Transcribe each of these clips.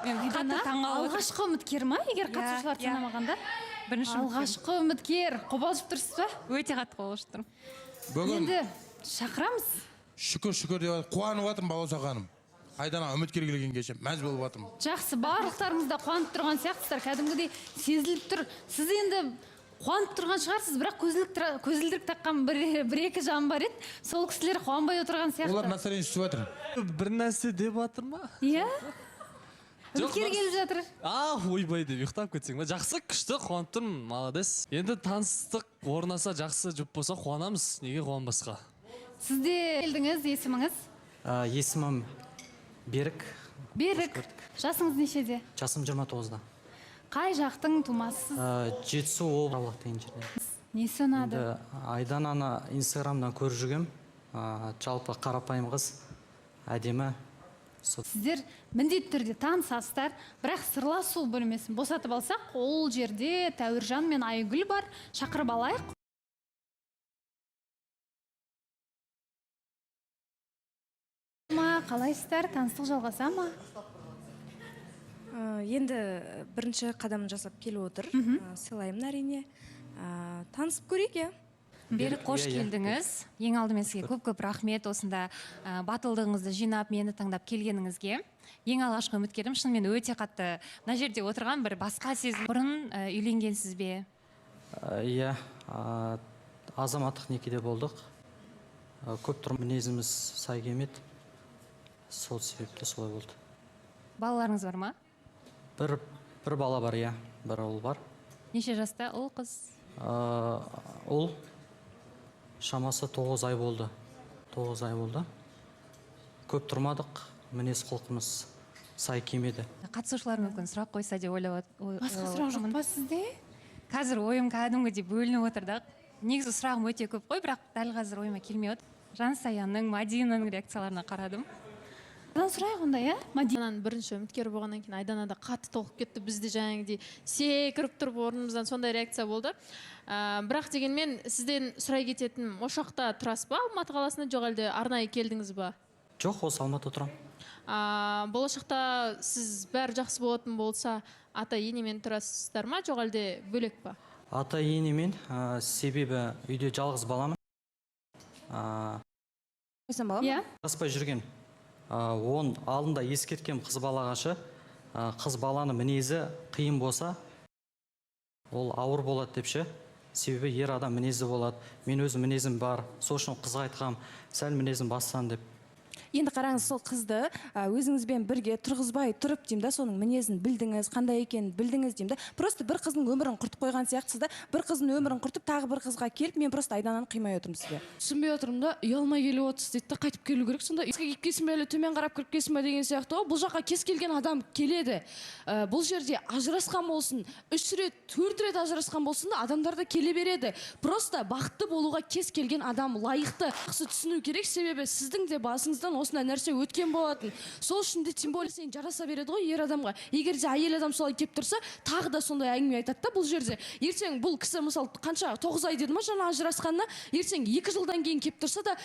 Алғашқы үміткер ма, егер қатысушылар танымағанда? Алғашқы үміткер, қобалжып тұрсыз ба? Өте қатты қобалжып тұрмын. Енді шақырамыз. Шүкір деп қуанып жатырмын балауса ханым. Айдана үміткер келген кеше мәз болып жатырмын. Жақсы, барлықтарыңыз да қуанып тұрған сияқтысыздар, кәдімгідей сезіліп тұр. Сіз енді қуанып тұрған шығарсыз, бірақ көзілдірік таққан бір-екі жан бар еді. Сол кісілер қуанбай отырған сияқты. Олар настроение түсіп жатыр. Бір нәрсе деп жатыр ма? Иә? Үміткер келіп жатыр. Ойбай деп ұйықтап кетсең ба? Жақсы, күшті, қуанып тұрмын, молодец. Енді таныстық орнаса жақсы жұп болса қуанамыз, неге қуанбасқа? Сізде келдіңіз, есіміңіз? Есімім Берік. Берік. Жасыңыз нешеде? Жасым 29-да. Қай жақтың тумасысыз? Жетісу облысы деген жерден. Несі ұнады? Айдананы инстаграмдан көріп жүргем. Жалпы қарапайым қыз, әдемі. Сіздер міндетті түрде танысасыздар, бірақ сырласу бөлмесін босатып алсақ, ол жерде Тәуіржан мен Айгүл бар. Шақырып алайық. Қалайсыздар, таныстық жалғаса ма? Енді бірінші қадамын жасап келіп отыр. Сыйлаймын әрине. Танысып көрейік, иә. Берік, қош келдіңіз. Ең алдымен сізге көп-көп рахмет осында батылдығыңызды жинап, мені таңдап келгеніңізге. Ең алғашқы үміткерім, шынымен өте қатты мына жерде отырған бір басқа сезім. Бұрын үйленгенсіз бе? Иә, азаматтық некеде болдық. Көп тұрмын, мінезіміз сай келмеді. Сол себепті солай болды. Балаларыңыз бар ма? Бір бала бар, иә, бір ұл бар. Неше жаста, ұл қыз? Ұл шамасы 9 ай болды. 9 ай болды. Көп тұрмадық, мінез құлқымыз сай келмеді. Қатысушылар мүмкін сұрақ қойса деп ойлап отырмын. Басқа сұрақ жоқ па сізде? Қазір ойым кәдімгідей бөлініп отыр да. Негізі сұрағым өте көп қой, бірақ дәл қазір ойыма келмей отыр. Жансаяның, Мадинаның реакцияларына қарадым. Сұрайық онда, иә? Мадинаның бірінші үміткер болғаннан кейін Айданада қатты толқып кетті. Бізді жаңағыдай секіріп тұрып орнымыздан сондай реакция болды. Бірақ дегенмен сізден сұрай кететін, ошақта тұрасыз ба? Алматы қаласында, жоқ әлде арнайы келдіңіз ба? Жоқ, осы Алматыда тұрам. Болашақта сіз бәрі жақсы болатын болса, ата енемен тұрасыздар ма, жоқ әлде бөлек па? Ата енемен, себебі үйде жалғыз баламын. Иә? Аспай жүрген. Он алдында ескерткем қыз балағашы, қыз баланы мінезі қиын болса, ол ауыр болады депші. Себебі ер адам мінезі болады. Мен өзім мінезім бар, сол үшін қызға айтқам, сәл мінезім бассан деп. Енді қараңыз, сол қызды өзіңізбен бірге тұрғызбай тұрып деймді, соның мінезін білдіңіз, қандай екенін білдіңіз деймді. Просто бір қыздың өмірін құртып қойған сияқтысыз да, бір қыздың өмірін құртып, тағы бір қызға келіп, мен просто Айдананы қимай отырмын сізге. Түсінбей отырмын да, ұялмай келіп отырсыз дейді да, қайтып келу керек. Сонда ескі киіп келсін бе, төмен қарап кіріп келсін бе деген сияқты. Бұл жаққа кез келген адам келеді. Бұл жерде ажырасқан болсын, 3 рет, 4 рет ажырасқан болсын да, адамдар да келе береді. Просто бақытты болуға кез келген адам лайықты. Түсіну керек, себебі сіздің де басыңыздан осындай нәрсе өткен болатын. Сол үшін де тем более сен жараса береді ғой ер адамға. Егер де әйел адам солай келіп тұрса, тағы да сондай әңгіме айтады да бұл жерде. Ертең бұл кісі мысалы қанша 9 ай деді ма жаңа ажырасқанына, ертең 2 жылдан кейін келіп тұрса да,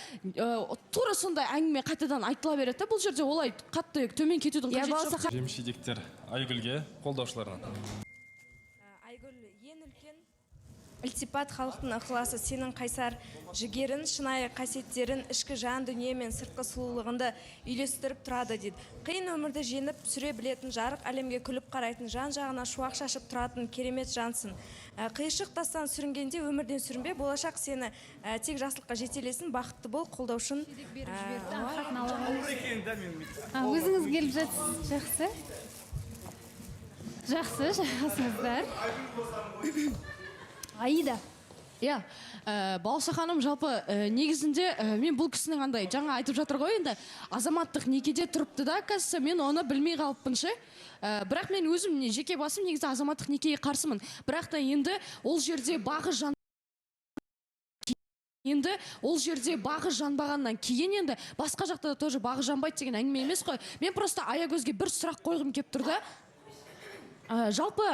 тура сондай әңгіме қайтадан айтыла береді да. Бұл жерде олай қатты төмен кетудің қажеті жоқ. Жемшидектер Айгүлге, қолдаушыларына. Айгүл, ең үлкен ілтипат халықтың ықыласы, сенің қайсар жігерін, шынайы қасиеттерін, ішкі жан дүние мен сыртқы сұлулығынды үйлестіріп тұрады дейді. Қиын өмірді жеңіп сүре білетін, жарық әлемге күліп қарайтын, жан жағына шуақ шашып тұратын керемет жансың. Қиыршық тастан сүрінгенде өмірден сүрінбе, болашақ сені тек жақсылыққа жетелесін, бақытты бол, қолдаушын. Өзіңіз келіп жатсыз, жақсы. Жақсы, жақсыңыздар. Аида. Иә, Балша ханым жалпы негізінде мен бұл кісінің андай жаңа айтып жатыр ғой, енді азаматтық некеде тұрыпты да, кәсі мен оны білмей қалыппын ше. Бірақ мен өзім жеке басым негізі азаматтық некеге қарсымын. Бірақ та енді ол жерде бағы жанбағаннан кейін енді басқа жақта да тоже бағы жанбайды деген әңгіме емес қой. Мен просто аягөзге бір сұрақ қойғым кеп тұр да. жалпы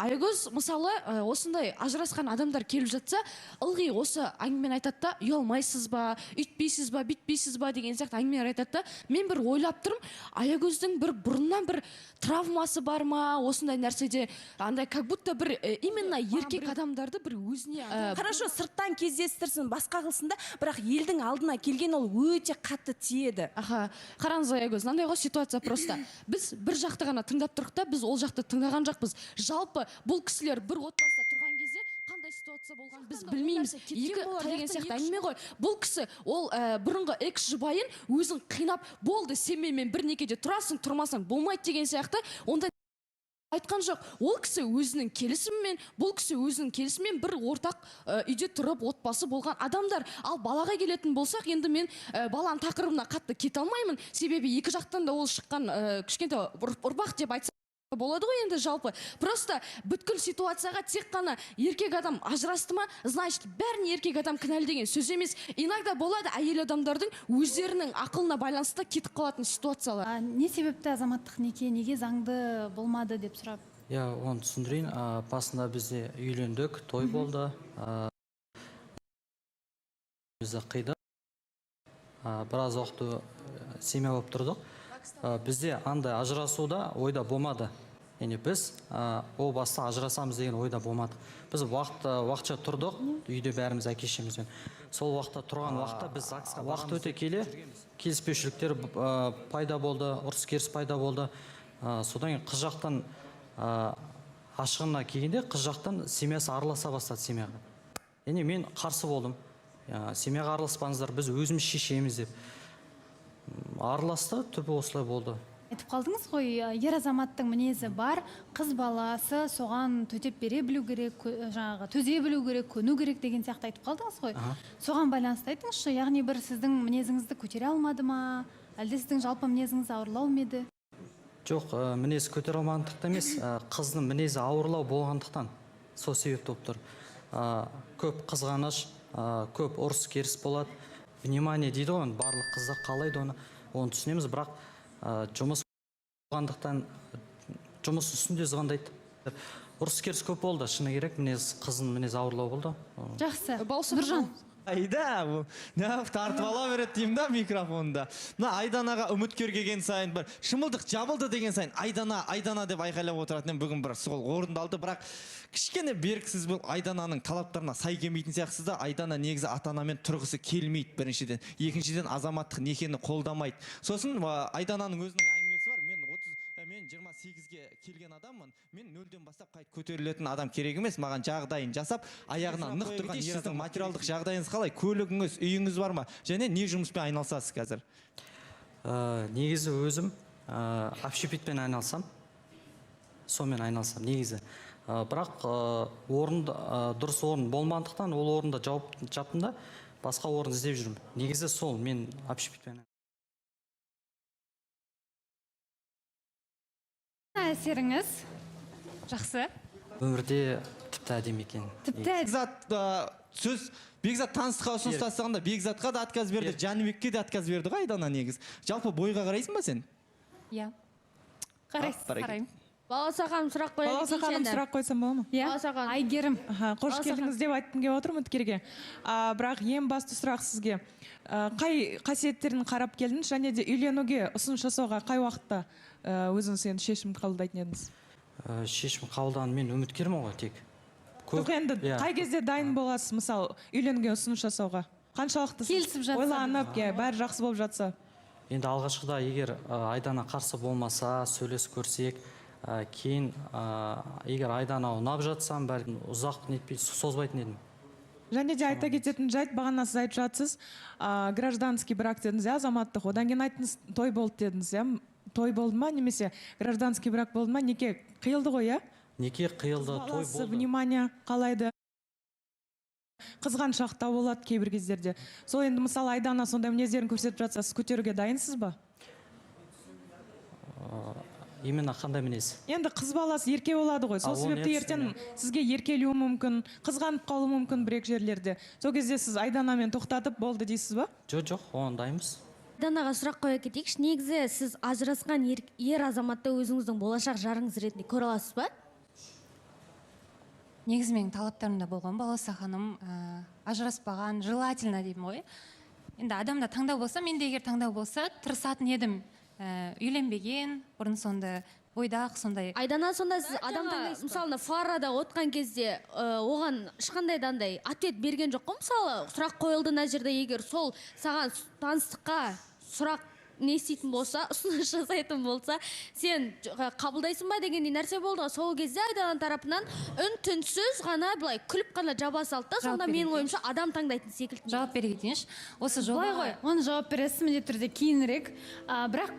Айгөз мысалы осындай ажырасқан адамдар келіп жатса, ылғи осы әңгімені айтады да, ұялмайсыз ба, үйтпейсіз ба, бүйтпейсіз ба деген сияқты әңгімелер айтады да, мен бір ойлап тұрмын, Айгөздің бір бұрыннан бір травмасы бар ма, осындай нәрседе, андай как будто бір именно еркек адамдарды бір өзіне Хорошо, сырттан кездестірсін, басқа қылсын да, бірақ елдің алдына келген ол өте қатты тиеді. Қараңыз Айгөз, мынандай ғой ситуация просто. Біз бір жақты ғана тыңдап тұрдық та, біз ол жақты тыңдаған жоқпыз. Жалпы бұл кісілер бір отбасында тұрған кезде қандай ситуация болған біз білмейміз. Екі деген сияқты әңгіме ғой. Бұл кісі ол бұрынғы экс жұбайын өзін қинап, болды сен менімен бір некеде тұрасың, тұрмасаң болмайды деген сияқты. Онда айтқан жоқ. Ол кісі өзінің келісімімен, бұл кісі өзінің келісімімен бір ортақ үйде тұрып отбасы болған адамдар. Ал балаға келетін болсақ, енді мен баланың тақырыбына қатты кете алмаймын. Себебі екі жақтан да ол шыққан кішкентай ұрпақ деп айтсақ болады ғой енді жалпы. Просто бүткіл ситуацияға тек қана еркек адам ажырасты ма, значит, бәріне еркек адам кінәлі деген сөз емес. Иногда болады әйел адамдардың өздерінің ақылына байланысты кетіп қалатын ситуациялар. Не себепті азаматтық неке, неге заңды болмады деп сұрап? Оны түсіндірейін. Басында бізде үйлендік, той болды. Бізді қиды. Біраз уақыт семья болып тұрдық. Бізде андай ажырасуда ойда болмады. Яғни біз о баста ажырасамыз деген ойда болмады. Біз уақытша тұрдық, үйде бәріміз әке-шешемізбен. Сол уақытта тұрған уақытта біз уақыт өте келе келіспеушіліктер пайда болды, ұрыс-керіс пайда болды. Содан кейін қыз жақтан ашығына келгенде қыз жақтан семьясы араласа бастады семьяға. Яғни мен қарсы болдым. Семьяға араласпаңыздар, біз өзіміз шешеміз деп. Араласты, түбі осылай болды. Айтып қалдыңыз ғой, ер азаматтың мінезі бар, қыз баласы соған төтеп бере білу керек, жаңағы төзе білу керек, көну керек деген сияқты айтып қалдыңыз ғой. Соған байланысты айтыңызшы, яғни бір сіздің мінезіңізді көтере алмады ма, әлде сіздің жалпы мінезіңіз ауырлау ма еді? Жоқ, мінез көтере алмағандықтан емес, қыздың мінезі ауырлау болғандықтан сол себеп болып тұр. Көп қызғаныш, көп ұрыс-керіс болады. Внимание дейді ғой, барлық қыздар қалайды оны түсінеміз, бірақ жұмыс болғандықтан жұмыс үстінде звондайды. Ұрыс-керіс көп болды, шыны керек, қыздың мінез ауырлау болды. Жақсы, Біржан. Айда, тартып ала береді деймін да микрофонда. Мына Айданаға үміткер келген сайын бір шымылдық жабылды деген сайын Айдана деп айқайлап отыратын бүгін бір сол орындалды, бірақ кішкене беріксіз бұл Айдананың талаптарына сай келмейтін сияқтысыз да. Айдана негізі ата-анамен тұрғысы келмейді біріншіден. Екіншіден азаматтық некені қолдамайды. Сосын Айдананың өзінің әңгімесі бар. Мен 28-ге келген адаммын. Мен 0-ден бастап қайт көтерілетін адам керек емес. Маған жағдайын жасап, аяғына нық тұрған сіздің материалдық жағдайыңыз қалай? Көлігіңіз, үйіңіз бар ма? Және не жұмыспен айналысасыз қазір? Негізі өзім общепитпен айналсам. Сонымен айналсам негізі. Бірақ дұрыс орын болмағандықтан ол орында жауап жаптым да, басқа орын іздеп жүрмін. Негізі сол, мен общепитпен. Әсеріңіз? Жақсы. Өмірде тіпті әдемі екен. Бекзат танысқа ұсыныс тастағанда Бекзатқа да отказ берді, Жәнібекке де отказ берді ғой Айдана негіз. Жалпы бойға қарайсың ба сен? Иә. Қараймын. Баласағаным сұрақ қойсам бола ма? Айгерім. Қош келдіңіз деп айтқым келіп отырмын үміткерге. Бірақ ең басты сұрақ сізге. Қай қасиеттерін қарап келдіңіз және де үйленуге ұсыныс жасауға қай уақытта өзіңіз енді шешім қабылдайтын едіңіз? Шешім қабылдаған мен үміткермін ғой тек. Енді қай кезде дайын боласыз, мысалы, үйленуге ұсыныс жасауға? Қаншалықты ойланып, бәрі жақсы болып жатса? Енді алғашқыда егер Айдана қарсы болмаса, сөйлесіп көрсек, кейін егер Айдана ұнап жатсам, бәлкім ұзақ нетпей созбайтын едім. Және де айта кететін жайт, бағана сіз айтып жатсыз, гражданский брак дедіңіз, азаматтық, одан кейін айттыңыз, той болды дедіңіз, той болды ма, немесе гражданский брак болды ма, неке қиылды ғой, Неке қиылды, той болды. Внимание қалайды. Қызған шақта болады кейбір кездерде. Сол енді мысалы Айдана сондай мінездерін көрсетіп жатса, сіз көтеруге дайынсыз ба? Именно қандай мінез? Енді қыз баласы ерке болады ғой. Сол себепті ертең сізге еркелеуі мүмкін, қызғанып қалуы мүмкін бір-екі жерлерде. Сол кезде сіз Айданамен тоқтатып болды дейсіз ба? Жоқ, оған дайынбыз. Айданаға сұрақ қоя кетейікші, негізі сіз ажырасқан ер азаматты өзіңіздің болашақ жарыңыз ретінде көре аласыз ба? Негізі менің талаптарымда болған Балауса ханым, ажыраспаған, желательно деймін ғой. Енді адамда таңдау болса, менде егер таңдау болса, тырысатын едім. Үйленбеген, бұрын сонда бойдақ, сондай. Айдана, сонда сіз адам таңдайсыз ба? Мысалы, фарада отқан кезде оған ешқандай дандай ответ берген жоқ қой? Мысалы, сұрақ қойылды мына жерде, егер сол саған таныстыққа сұрақ не істейтін болса, ұсыныс жасайтын болса, сен қабылдайсың ба дегендей нәрсе болды. Сол кезде Айдана тарапынан үн-түнсіз ғана былай күліп қана жаба салды да, сонда менің ойымша адам таңдайтын секілді. Жауап бере кетейінші. Осы жоба Оны жауап бересіз міндетті түрде кейінірек. Бірақ